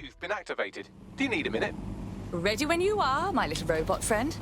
You've been activated. Do you need a minute? Ready when you are, my little robot friend.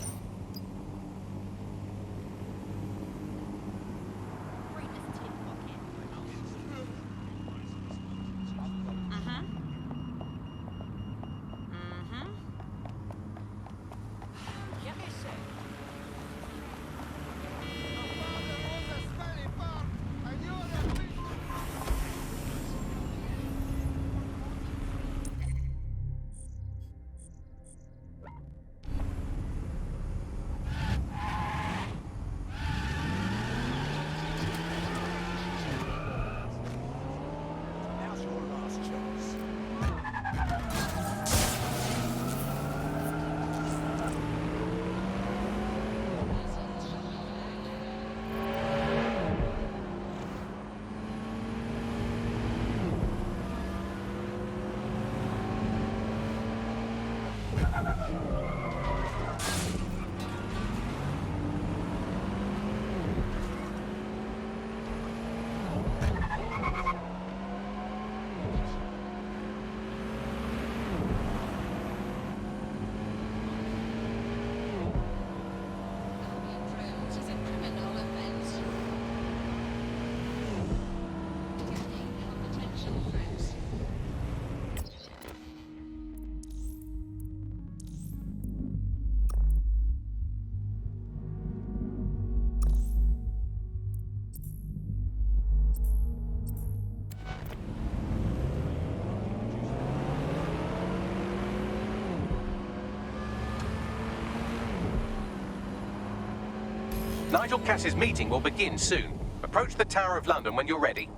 Nigel Cass's meeting will begin soon. Approach the Tower of London when you're ready.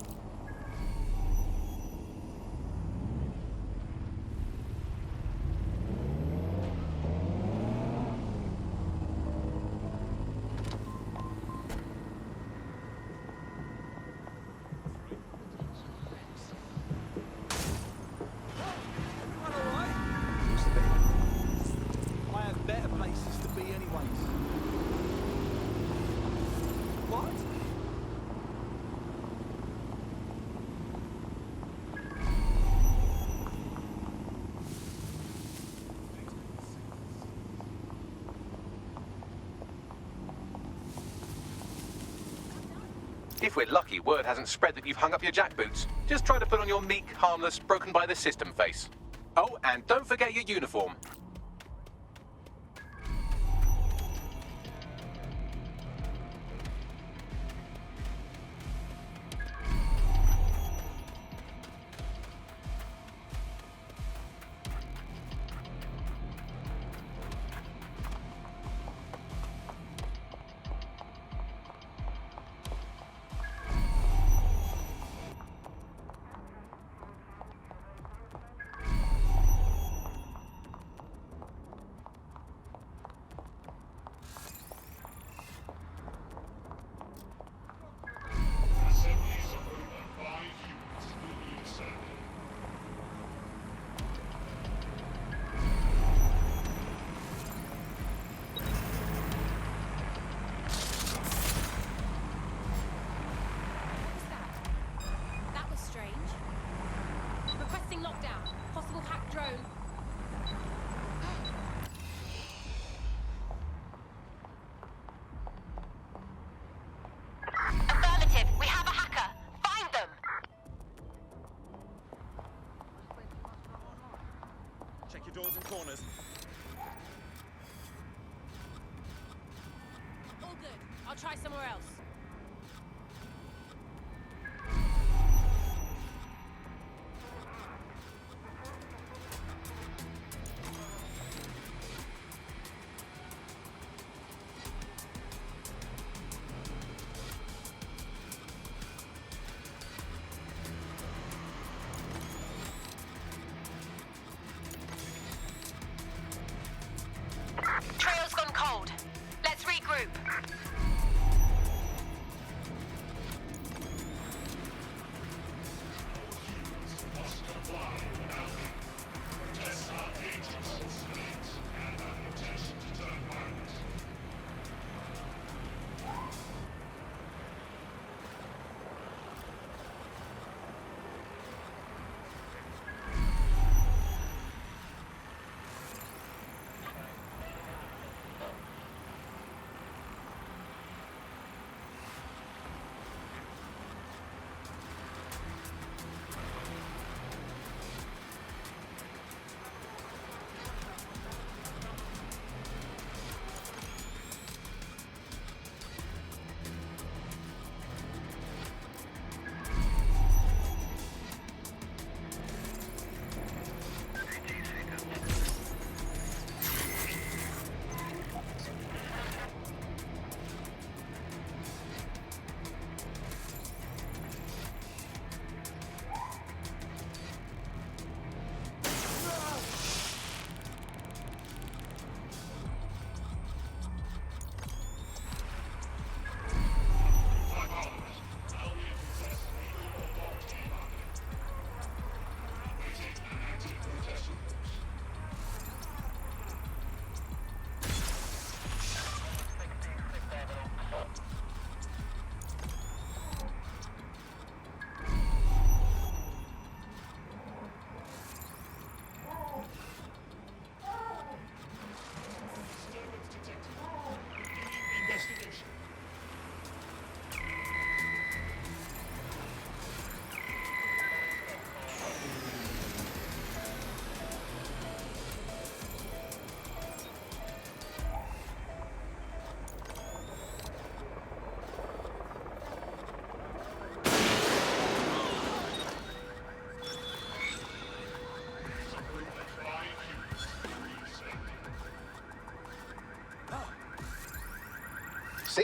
I have better places to be anyways. What? If we're lucky, word hasn't spread that you've hung up your jackboots. Just try to put on your meek, harmless, broken by the system face. Oh, and don't forget your uniform.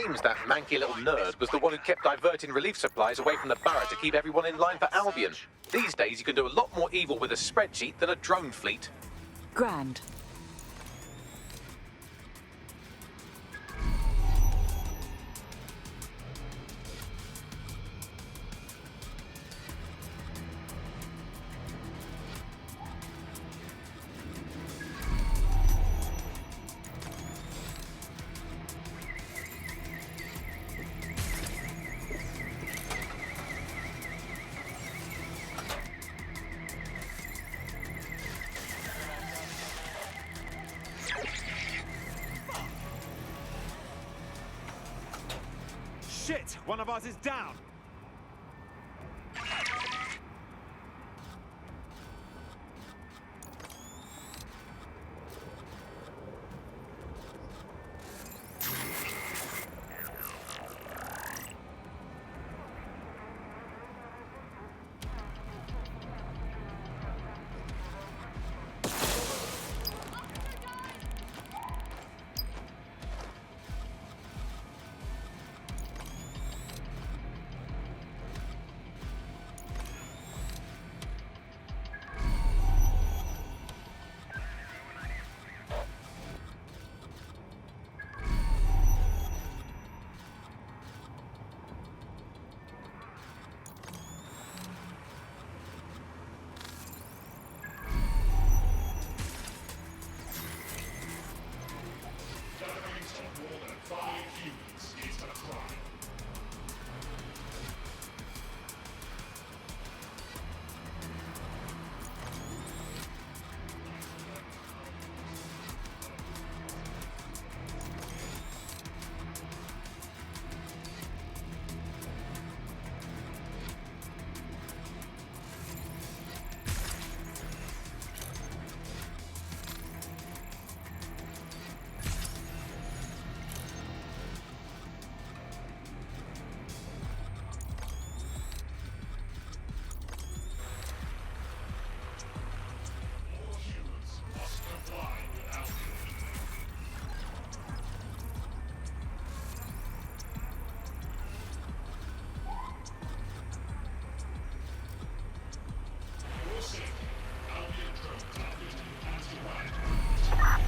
seems that manky little nerd was the one who kept diverting relief supplies away from the Borough to keep everyone in line for Albion. These days, you can do a lot more evil with a spreadsheet than a drone fleet. Grand. Shit! One of us is down!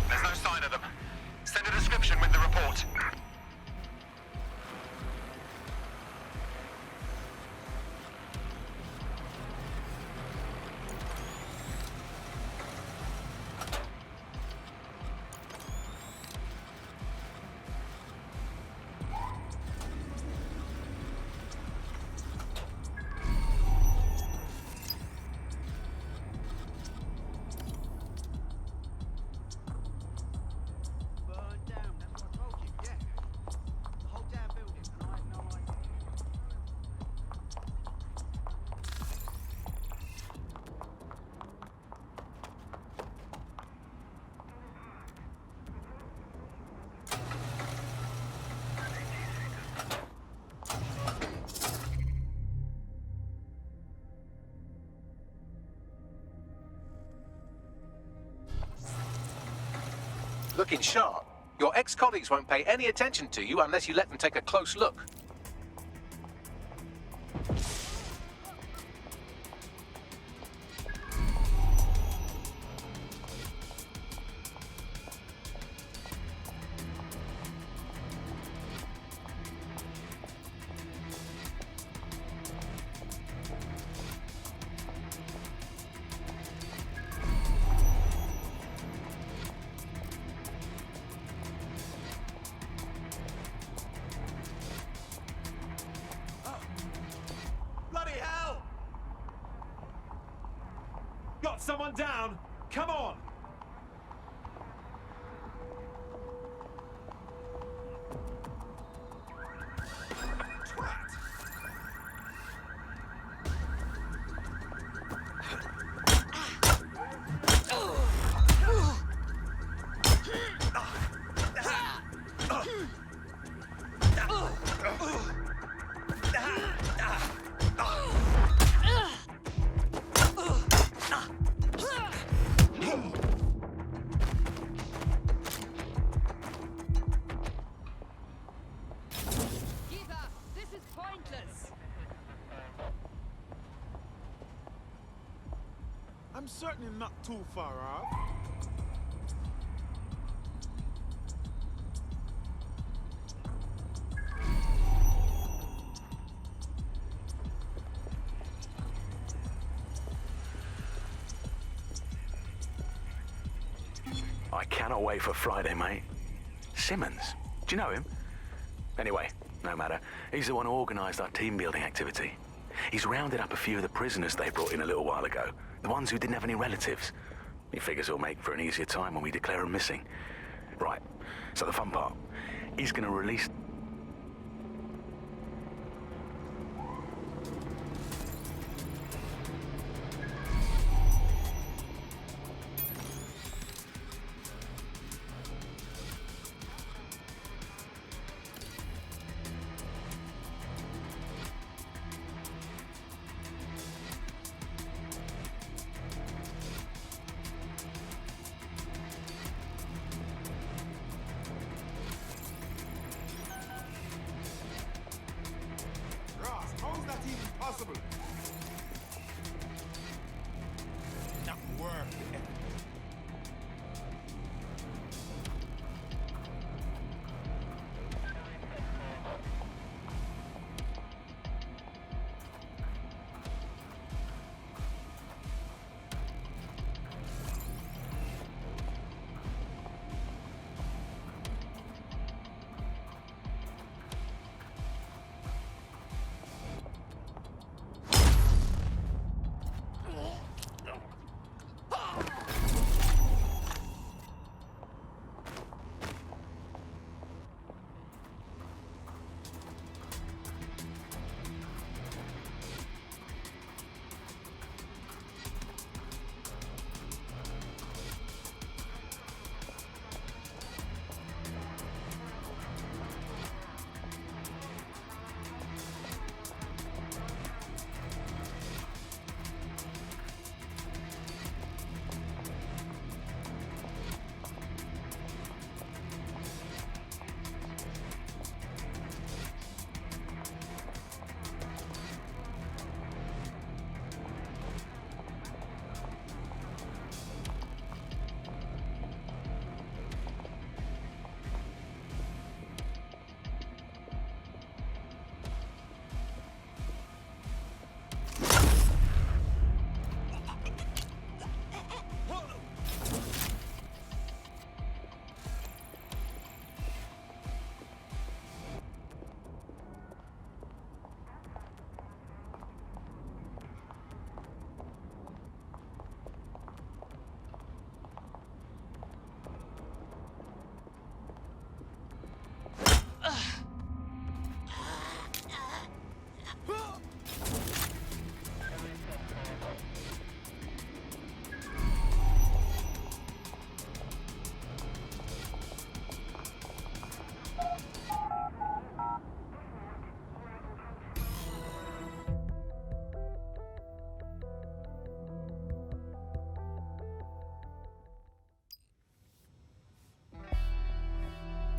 There's no sign of them. Send a description with the report. Looking sharp. Your ex-colleagues won't pay any attention to you unless you let them take a close look. Got someone down! Come on! Hey! I'm certainly not too far off. I cannot wait for Friday, mate. Simmons? Do you know him? Anyway, no matter. He's the one who organised our team-building activity. He's rounded up a few of the prisoners they brought in a little while ago. The ones who didn't have any relatives. He figures it'll make for an easier time when we declare them missing. Right, so the fun part. He's gonna release... Ross, how's that even possible? Not worth the effort.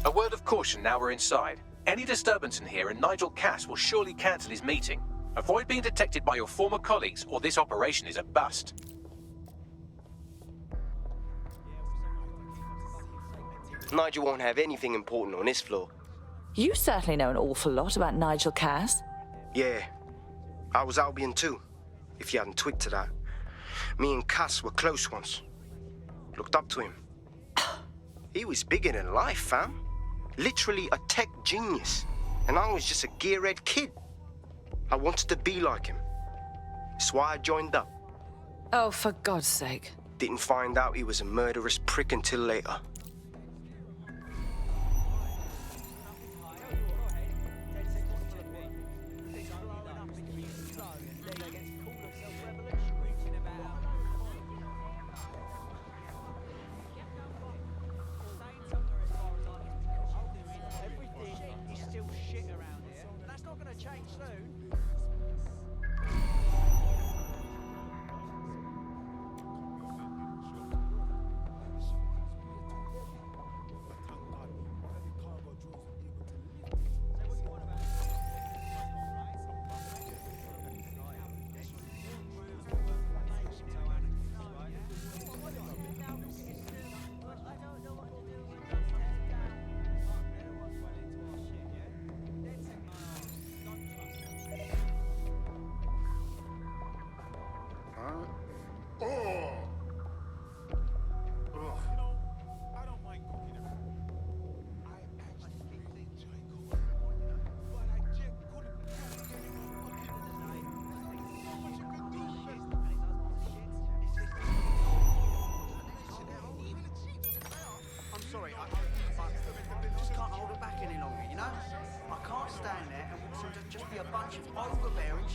A word of caution now we're inside. Any disturbance in here and Nigel Cass will surely cancel his meeting. Avoid being detected by your former colleagues or this operation is a bust. Nigel won't have anything important on this floor. You certainly know an awful lot about Nigel Cass. Yeah, I was Albion too, if you hadn't twigged to that. Me and Cass were close once. Looked up to him. He was bigger than life, fam. Literally a tech genius. And I was just a gearhead kid. I wanted to be like him. That's why I joined up. Oh, for God's sake. Didn't find out he was a murderous prick until later.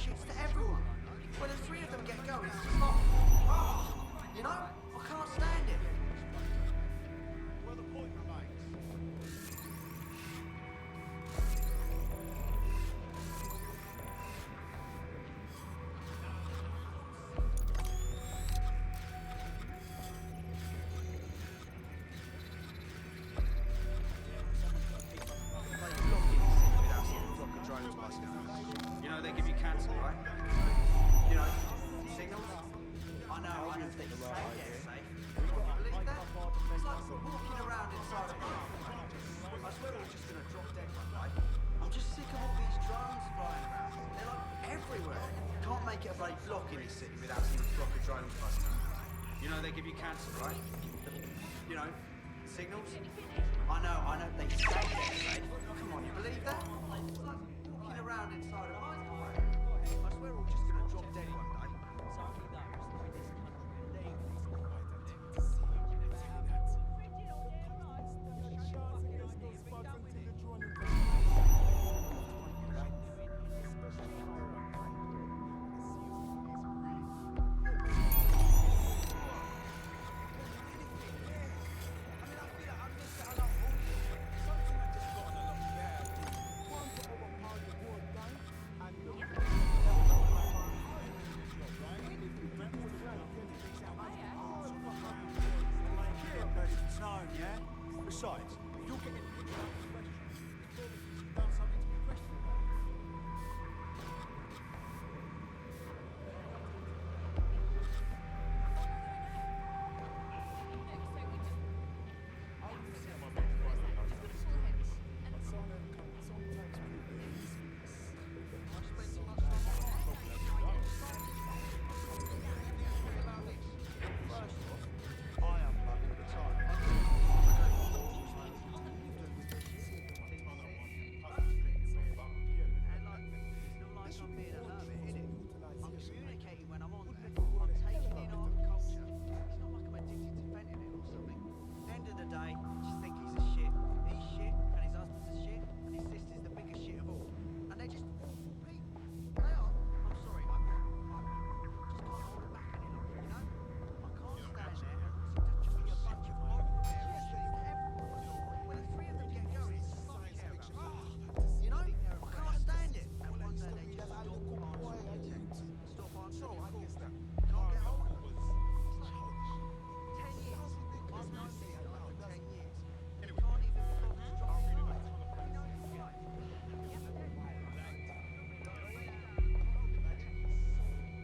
shits to everyone. When the three of them get going, it's just like, you know, I can't stand it. Well, the point remains. You know, they give you cancer, right? You know, signals. I know they say they're safe. You believe that? It's like walking around inside a boat. I swear we're just gonna drop dead one day. I'm just sick of all these drones flying around. They're like everywhere. Can't make it a bloody block in this city without seeing a flock of drones busting up. You know, they give you cancer, right? You know, signals. I know they say they're safe. Come on, you believe that? It's like walking around inside a microwave. I swear we're just gonna drop dead one day. Besides, you'll get in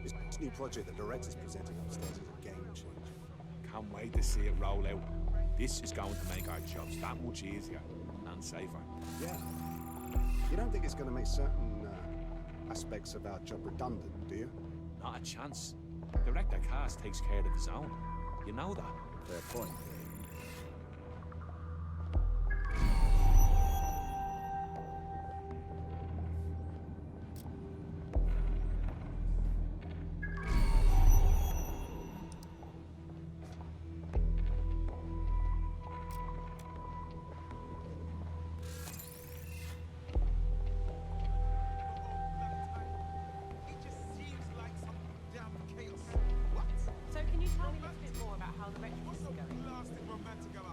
This new project the director's presenting upstairs is a game changer. Can't wait to see it roll out. This is going to make our jobs that much easier and safer. Yeah. You don't think it's going to make certain aspects of our job redundant, do you? Not a chance. Director Cass takes care of his own. You know that. Fair point.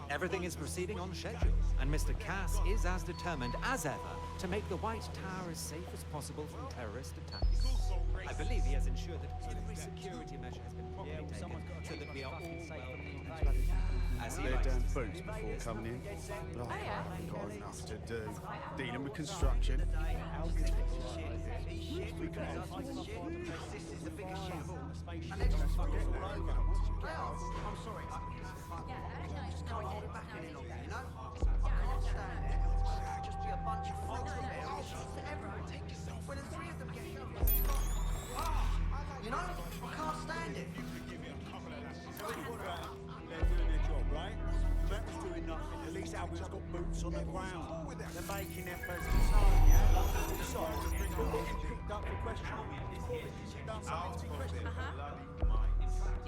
Everything is proceeding on schedule, and Mr. Cass is as determined as ever to make the White Tower as safe as possible from terrorist attacks. I believe he has ensured that every security measure has been properly taken so that we are all well as he Lay likes down to say. boots before coming in. Blimey, I've got enough to do. Dealing with construction. You know, I can't stand it. They're doing their job, right? Metal's doing nothing. At least Albion's got boots on the ground. They're making efforts to time, yeah? Besides, they'll get you picked up for questioning. You've done something to be questioned.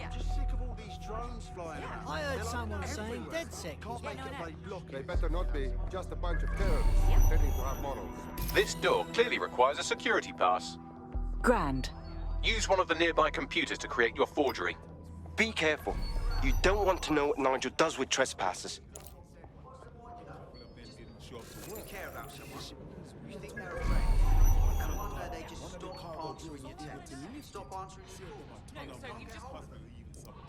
I'm just sick of all these drones flying around. I heard They're someone like saying everywhere. dead sick. Can't make it bloody block. They better not be. Just a bunch of terrorists pretending to have morals. This door clearly requires a security pass. Grand. Use one of the nearby computers to create your forgery. Be careful. You don't want to know what Nigel does with trespassers. If you care about someone, you think they're a friend, and one day they just stop answering your texts, stop answering your calls. So you've just...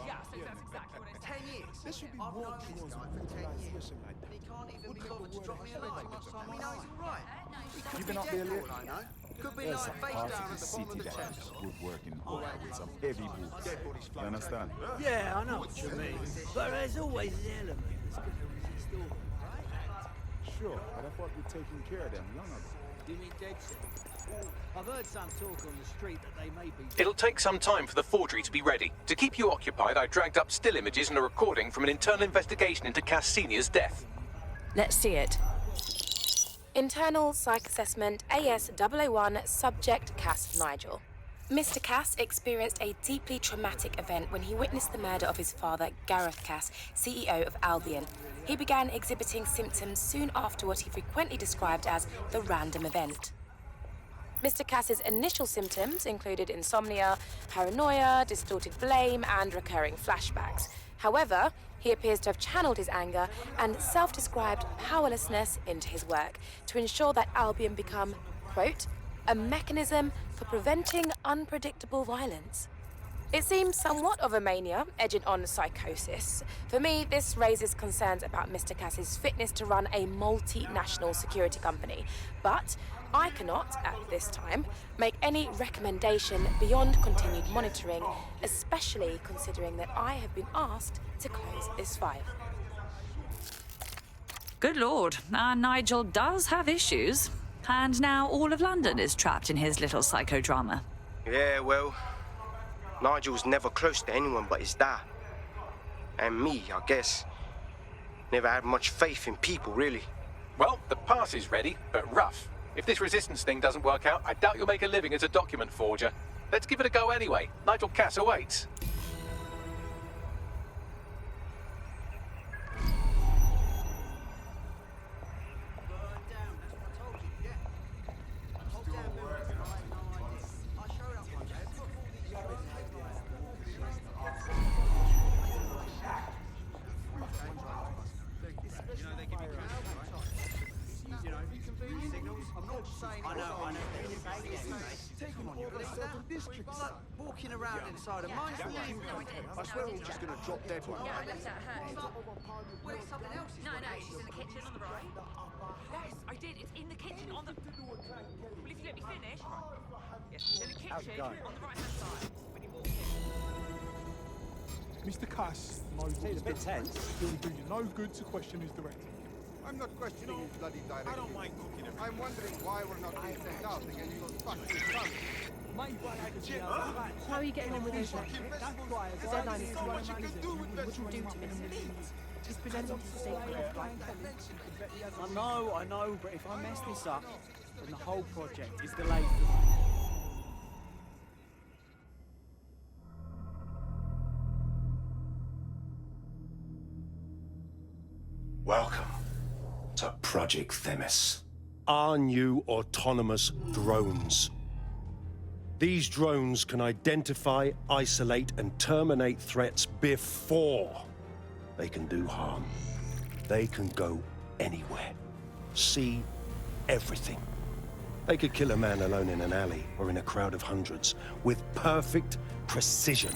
Yeah, so that's exactly what I said. 10 years. I've known this guy for 10 years, and he can't even be bothered to drop me a line last time. I know he's all right. He could be dead for all I know. Could be lying face down at the bottom of the Thames. Woodworking order with some heavy boots. You understand? Yeah, I know what you mean. But there's always an element that's going to resist all. Sure, but I thought we'd taken care of them long ago. Do you mean dead set? I've heard some talk on the street that they may be... It'll take some time for the forgery to be ready. To keep you occupied, I dragged up still images and a recording from an internal investigation into Cass Sr.'s death. Let's see it. Internal Psych Assessment AS001 Subject Cass Nigel. Mr. Cass experienced a deeply traumatic event when he witnessed the murder of his father, Gareth Cass, CEO of Albion. He began exhibiting symptoms soon after what he frequently described as the random event. Mr. Cass's initial symptoms included insomnia, paranoia, distorted blame, and recurring flashbacks. However, he appears to have channeled his anger and self-described powerlessness into his work to ensure that Albion become, quote, a mechanism for preventing unpredictable violence. It seems somewhat of a mania, edging on psychosis. For me, this raises concerns about Mr. Cass's fitness to run a multinational security company. But I cannot, at this time, make any recommendation beyond continued monitoring, especially considering that I have been asked to close this file. Good Lord, our Nigel does have issues. And now all of London is trapped in his little psychodrama. Yeah, well, Nigel's never close to anyone but his dad. And me, I guess. Never had much faith in people, really. Well, the pass is ready, but rough. If this resistance thing doesn't work out, I doubt you'll make a living as a document forger. Let's give it a go anyway. Nigel Cass awaits. Like walking around inside a mine. I swear we're just going to drop dead one. Yeah, I left that hurt. Well, it's something else. No, she's in the kitchen on the right. Yes, I did. It's in the kitchen on the... Well, if you let me finish... Yes, it's in the kitchen on the right-hand side. When you walk in. Mr. Cass knows what he's bit tense. It will do you no good to question his directive. I'm not questioning his bloody directive. I don't mind cooking everything. I'm wondering why we're not being sent out against those fucking sons. How are you getting on with those lectures? The deadline is tomorrow night. What do you do to miss? Just present them to the stakeholders, right? I know, but if I mess this up, then the whole project is delayed. Welcome to Project Themis. Our new autonomous drones. These drones can identify, isolate, and terminate threats before they can do harm. They can go anywhere, see everything. They could kill a man alone in an alley or in a crowd of hundreds with perfect precision.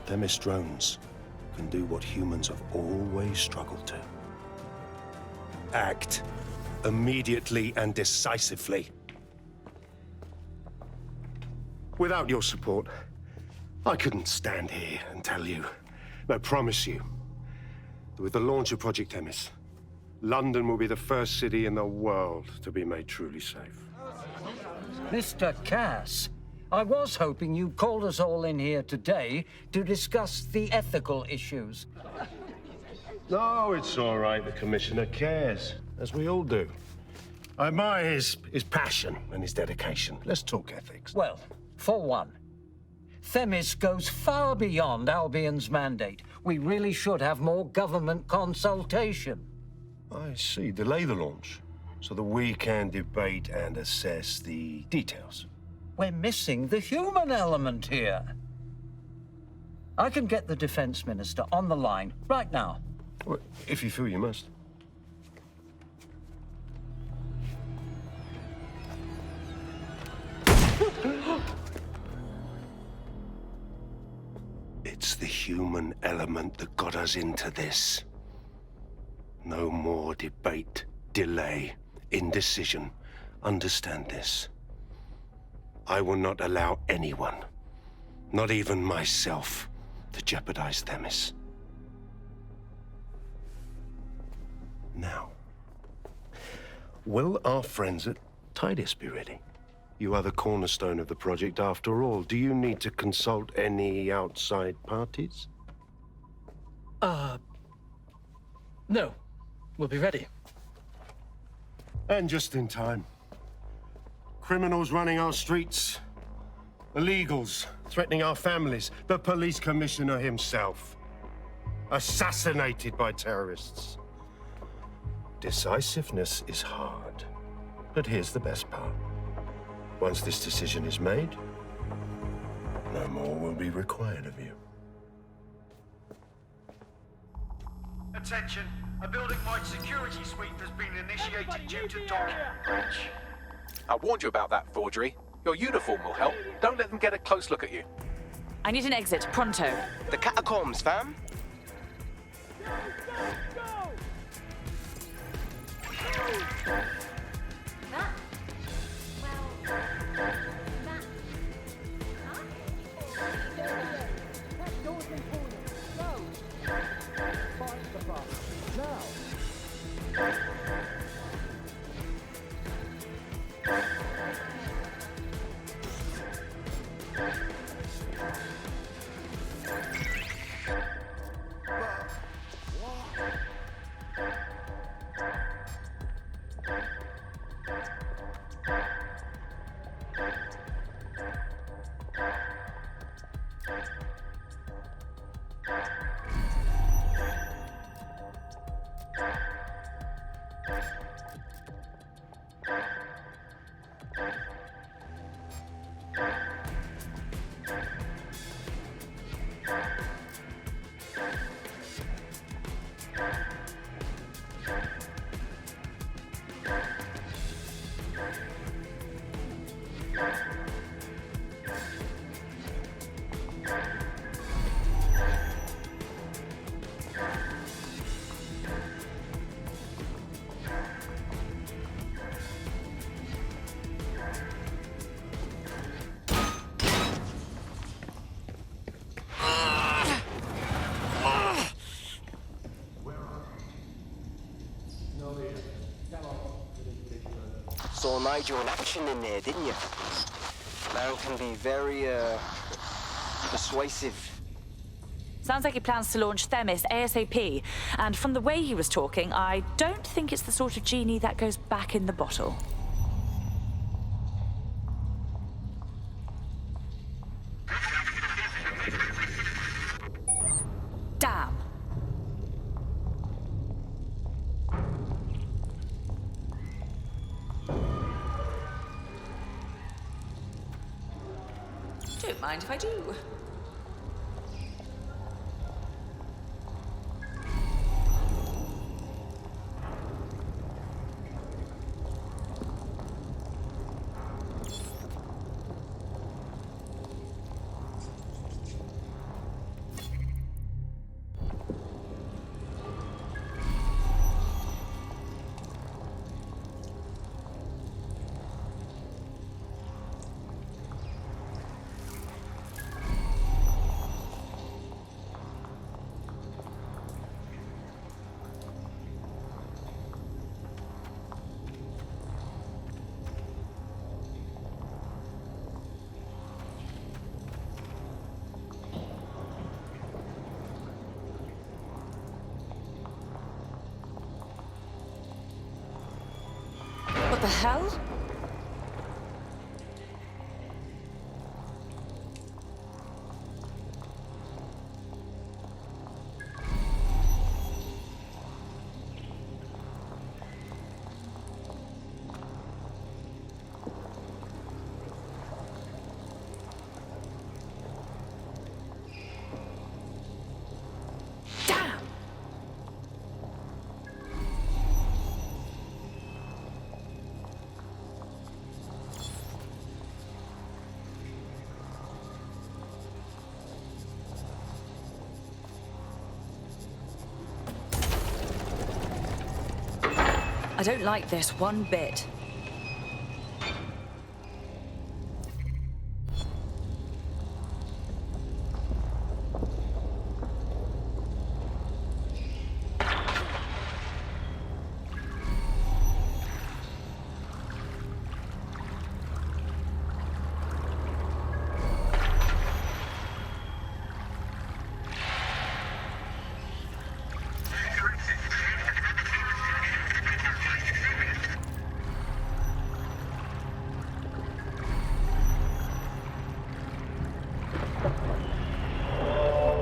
Themis drones can do what humans have always struggled to. Act immediately and decisively. Without your support, I couldn't stand here and tell you, I promise you, that with the launch of Project Themis, London will be the first city in the world to be made truly safe. Mr. Cass, I was hoping you called us all in here today to discuss the ethical issues. No, it's all right. The Commissioner cares, as we all do. I admire his passion and his dedication. Let's talk ethics. Well, for one, Themis goes far beyond Albion's mandate. We really should have more government consultation. I see. Delay the launch so that we can debate and assess the details. we're missing the human element here. I can get the Defense Minister on the line right now. Well, if you feel you must. It's the human element that got us into this. No more debate, delay, indecision. Understand this. I will not allow anyone, not even myself, to jeopardize Themis. Now, will our friends at Titus be ready? You are the cornerstone of the project after all. Do you need to consult any outside parties? No. We'll be ready. And just in time. Criminals running our streets. Illegals threatening our families. The police commissioner himself. Assassinated by terrorists. Decisiveness is hard. But here's the best part. Once this decision is made, no more will be required of you. Attention, a building-wide security sweep has been initiated due to docking breach. I warned you about that forgery. Your uniform will help. Don't let them get a close look at you. I need an exit, pronto. The catacombs, fam. Saw Nigel in action in there, didn't you? Man can be very, persuasive. Sounds like he plans to launch Themis ASAP. And from the way he was talking, I don't think it's the sort of genie that goes back in the bottle. Damn. Don't mind if I do. What the hell? I don't like this one bit.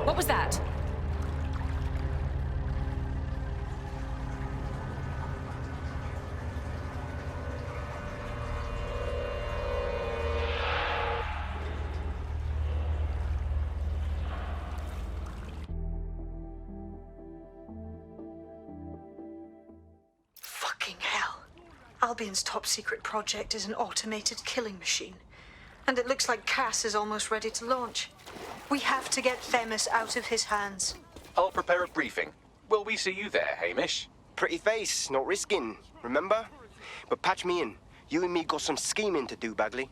What was that? Fucking hell. Albion's top secret project is an automated killing machine. And it looks like Cass is almost ready to launch. We have to get Themis out of his hands. I'll prepare a briefing. Will we see you there, Hamish? Pretty face, not risking, remember? But patch me in. You and me got some scheming to do, Bagley.